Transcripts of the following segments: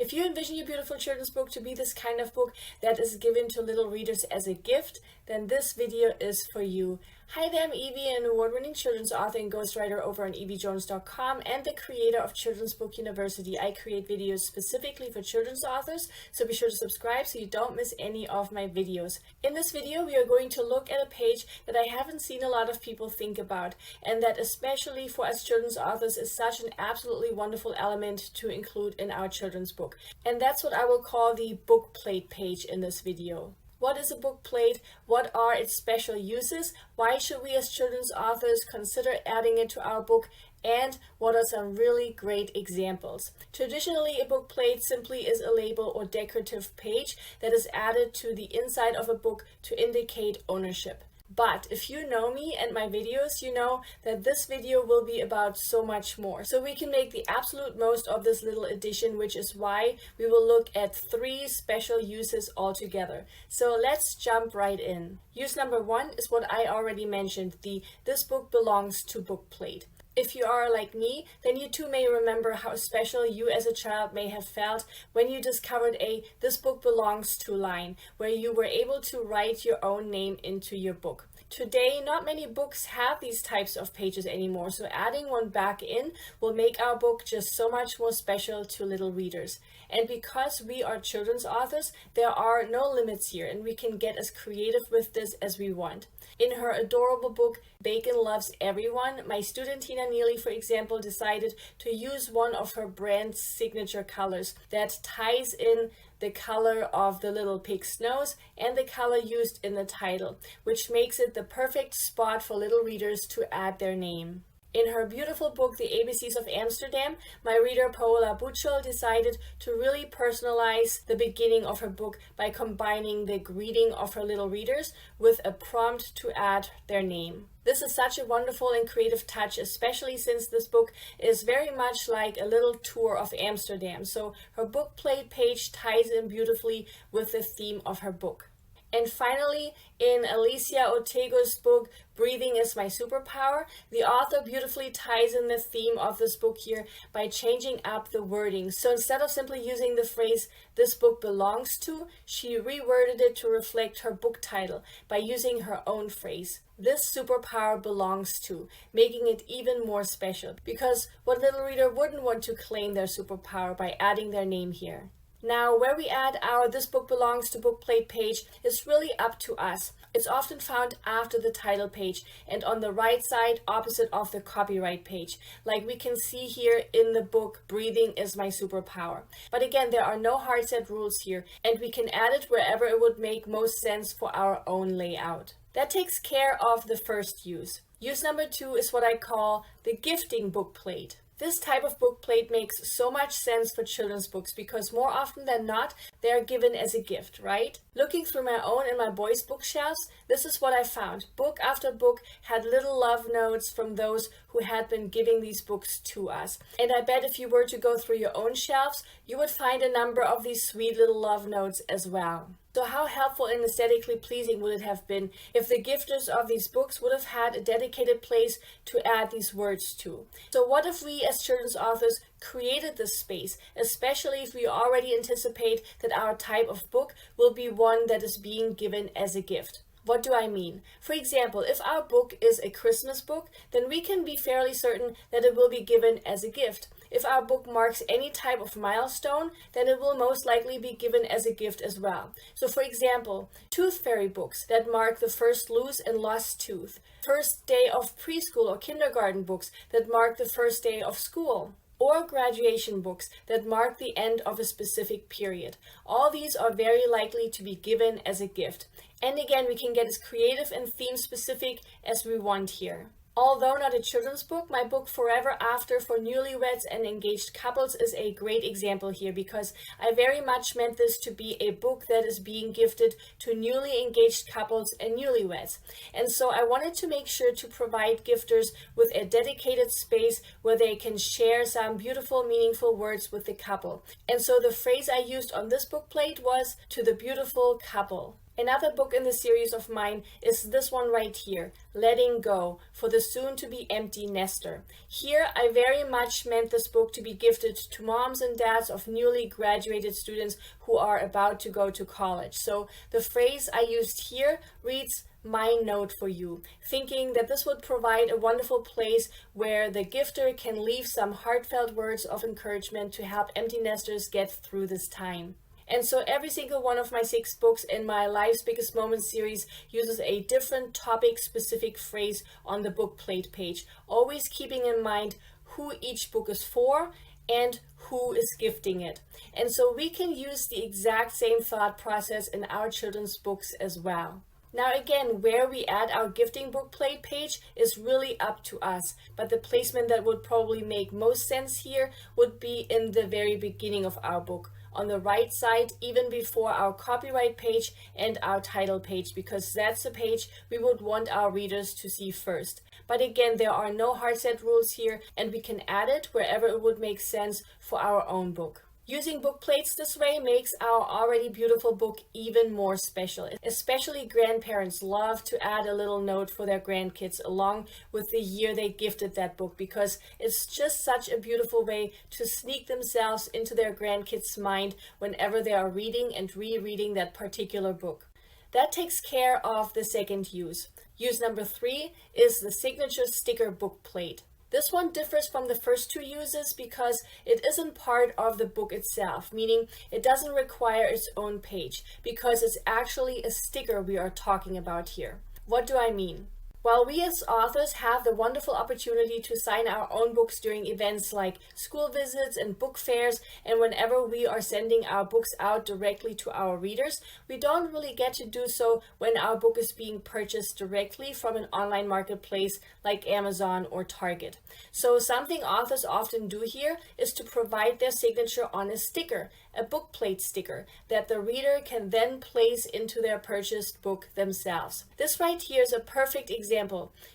If you envision your beautiful children's book to be this kind of book that is given to little readers as a gift, then this video is for you. Hi there, I'm Eevi, an award-winning children's author and ghostwriter over on eevijones.com and the creator of Children's Book University. I create videos specifically for children's authors, so be sure to subscribe so you don't miss any of my videos. In this video, we are going to look at a page that I haven't seen a lot of people think about, and that especially for us children's authors is such an absolutely wonderful element to include in our children's book. And that's what I will call the book plate page in this video. What is a book plate? What are its special uses? Why should we as children's authors consider adding it to our book? And what are some really great examples? Traditionally, a book plate simply is a label or decorative page that is added to the inside of a book to indicate ownership. But if you know me and my videos, you know that this video will be about so much more. So we can make the absolute most of this little addition, which is why we will look at 3 special uses altogether. So let's jump right in. Use number 1 is what I already mentioned, the "this book belongs to" book plate. If you are like me, then you too may remember how special you as a child may have felt when you discovered a "this book belongs to" line, where you were able to write your own name into your book. Today, not many books have these types of pages anymore, so adding one back in will make our book just so much more special to little readers. And because we are children's authors, there are no limits here, and we can get as creative with this as we want. In her adorable book, Bacon Loves Everyone, my student Tina Neely, for example, decided to use one of her brand's signature colors that ties in the color of the little pig's nose and the color used in the title, which makes it the perfect spot for little readers to add their name. In her beautiful book, The ABCs of Amsterdam, my reader Paola Buchel decided to really personalize the beginning of her book by combining the greeting of her little readers with a prompt to add their name. This is such a wonderful and creative touch, especially since this book is very much like a little tour of Amsterdam. So her book plate page ties in beautifully with the theme of her book. And finally, in Alicia Ortega's book, Breathing is My Superpower, the author beautifully ties in the theme of this book here by changing up the wording. So instead of simply using the phrase, "this book belongs to," she reworded it to reflect her book title by using her own phrase, "this superpower belongs to," making it even more special. Because what little reader wouldn't want to claim their superpower by adding their name here? Now, where we add our "this book belongs to" book plate page is really up to us. It's often found after the title page and on the right side opposite of the copyright page, like we can see here in the book Breathing is My Superpower. But again, there are no hard set rules here, and we can add it wherever it would make most sense for our own layout. That takes care of the first use. Use number 2 is what I call the gifting book plate. This type of book plate makes so much sense for children's books because more often than not, they are given as a gift, right? Looking through my own and my boys' bookshelves, this is what I found. Book after book had little love notes from those who had been giving these books to us. And I bet if you were to go through your own shelves, you would find a number of these sweet little love notes as well. So how helpful and aesthetically pleasing would it have been if the gifters of these books would have had a dedicated place to add these words to? So what if we as children's authors created this space, especially if we already anticipate that our type of book will be one that is being given as a gift? What do I mean? For example, if our book is a Christmas book, then we can be fairly certain that it will be given as a gift. If our book marks any type of milestone, then it will most likely be given as a gift as well. So for example, tooth fairy books that mark the first loose and lost tooth, first day of preschool or kindergarten books that mark the first day of school, or graduation books that mark the end of a specific period. All these are very likely to be given as a gift. And again, we can get as creative and theme specific as we want here. Although not a children's book, my book Forever After for newlyweds and engaged couples is a great example here because I very much meant this to be a book that is being gifted to newly engaged couples and newlyweds. And so I wanted to make sure to provide gifters with a dedicated space where they can share some beautiful, meaningful words with the couple. And so the phrase I used on this book plate was "to the beautiful couple." Another book in the series of mine is this one right here, Letting Go, for the soon-to-be empty nester. Here, I very much meant this book to be gifted to moms and dads of newly graduated students who are about to go to college. So the phrase I used here reads, "My note for you," thinking that this would provide a wonderful place where the gifter can leave some heartfelt words of encouragement to help empty nesters get through this time. And so every single one of my 6 books in my Life's Biggest Moments series uses a different topic-specific phrase on the bookplate page, always keeping in mind who each book is for and who is gifting it. And so we can use the exact same thought process in our children's books as well. Now again, where we add our gifting bookplate page is really up to us, but the placement that would probably make most sense here would be in the very beginning of our book, on the right side, even before our copyright page and our title page, because that's the page we would want our readers to see first. But again, there are no hard set rules here, and we can add it wherever it would make sense for our own book. Using book plates this way makes our already beautiful book even more special. Especially grandparents love to add a little note for their grandkids along with the year they gifted that book, because it's just such a beautiful way to sneak themselves into their grandkids' mind whenever they are reading and rereading that particular book. That takes care of the second use. Use number 3 is the signature sticker book plate. This one differs from the first 2 uses because it isn't part of the book itself, meaning it doesn't require its own page, because it's actually a sticker we are talking about here. What do I mean? While we as authors have the wonderful opportunity to sign our own books during events like school visits and book fairs, and whenever we are sending our books out directly to our readers, we don't really get to do so when our book is being purchased directly from an online marketplace like Amazon or Target. So something authors often do here is to provide their signature on a sticker, a bookplate sticker, that the reader can then place into their purchased book themselves. This right here is a perfect example.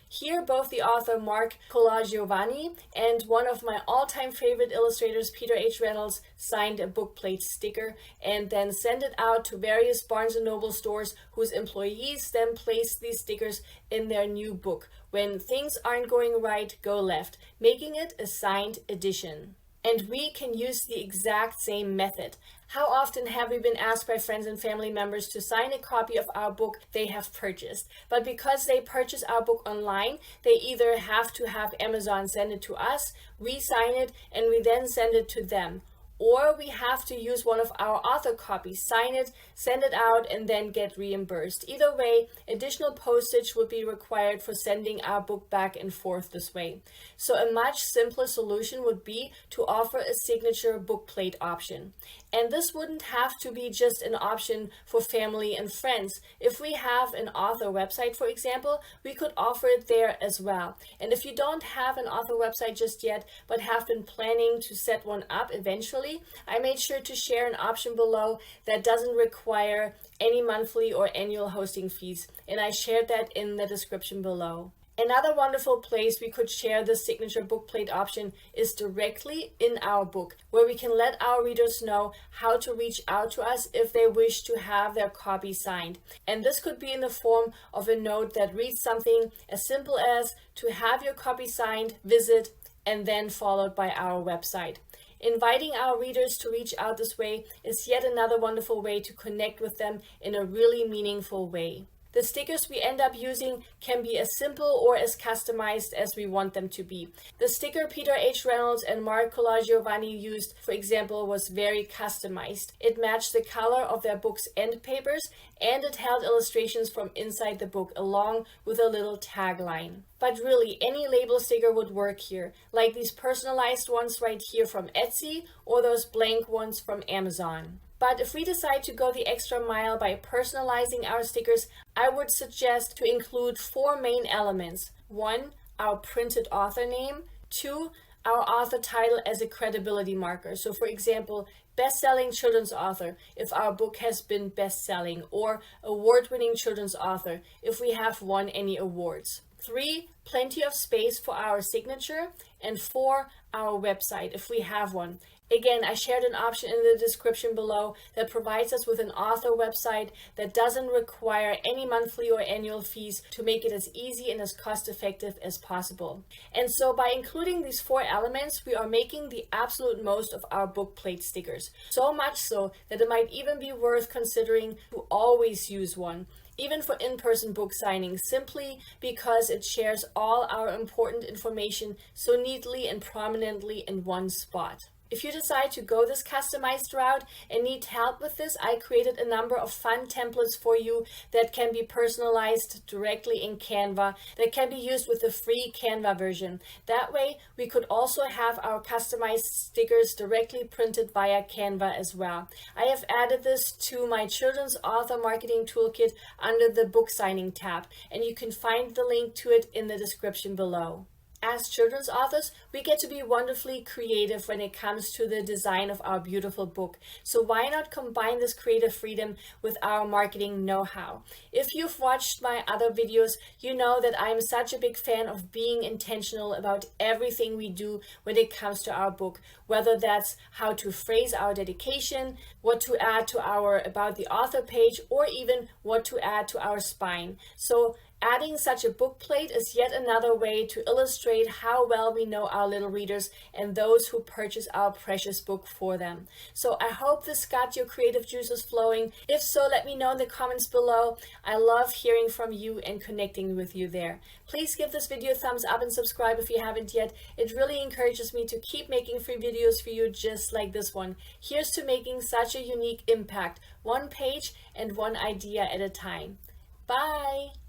Here, both the author Mark Colagiovanni and one of my all-time favorite illustrators, Peter H. Reynolds, signed a bookplate sticker and then sent it out to various Barnes & Noble stores whose employees then placed these stickers in their new book. When things aren't going right, go left, making it a signed edition. And we can use the exact same method. How often have we been asked by friends and family members to sign a copy of our book they have purchased? But because they purchase our book online, they either have to have Amazon send it to us, we sign it, and we then send it to them. Or we have to use one of our author copies, sign it, send it out, and then get reimbursed. Either way, additional postage would be required for sending our book back and forth this way. So a much simpler solution would be to offer a signature bookplate option. And this wouldn't have to be just an option for family and friends. If we have an author website, for example, we could offer it there as well. And if you don't have an author website just yet, but have been planning to set one up eventually, I made sure to share an option below that doesn't require any monthly or annual hosting fees, and I shared that in the description below. Another wonderful place we could share this signature bookplate option is directly in our book, where we can let our readers know how to reach out to us if they wish to have their copy signed. And this could be in the form of a note that reads something as simple as "to have your copy signed, visit," and then followed by our website. Inviting our readers to reach out this way is yet another wonderful way to connect with them in a really meaningful way. The stickers we end up using can be as simple or as customized as we want them to be. The sticker Peter H. Reynolds and Mark Colagiovanni used, for example, was very customized. It matched the color of their book's end papers, and it held illustrations from inside the book along with a little tagline. But really, any label sticker would work here, like these personalized ones right here from Etsy or those blank ones from Amazon. But if we decide to go the extra mile by personalizing our stickers, I would suggest to include 4 main elements. 1, our printed author name. 2, our author title as a credibility marker. So for example, best-selling children's author if our book has been best-selling, or award-winning children's author if we have won any awards. 3, plenty of space for our signature. And 4, our website if we have one. Again, I shared an option in the description below that provides us with an author website that doesn't require any monthly or annual fees to make it as easy and as cost effective as possible. And so by including these 4 elements, we are making the absolute most of our bookplate stickers. So much so that it might even be worth considering to always use one, even for in-person book signings, simply because it shares all our important information so neatly and prominently in one spot. If you decide to go this customized route and need help with this, I created a number of fun templates for you that can be personalized directly in Canva, that can be used with the free Canva version. That way, we could also have our customized stickers directly printed via Canva as well. I have added this to my children's author marketing toolkit under the book signing tab, and you can find the link to it in the description below. As children's authors, we get to be wonderfully creative when it comes to the design of our beautiful book. So why not combine this creative freedom with our marketing know-how? If you've watched my other videos, you know that I'm such a big fan of being intentional about everything we do when it comes to our book, whether that's how to phrase our dedication, what to add to our About the Author page, or even what to add to our spine. So adding such a book plate is yet another way to illustrate how well we know our little readers and those who purchase our precious book for them. So I hope this got your creative juices flowing. If so, let me know in the comments below. I love hearing from you and connecting with you there. Please give this video a thumbs up and subscribe if you haven't yet. It really encourages me to keep making free videos for you just like this one. Here's to making such a unique impact, one page and one idea at a time. Bye!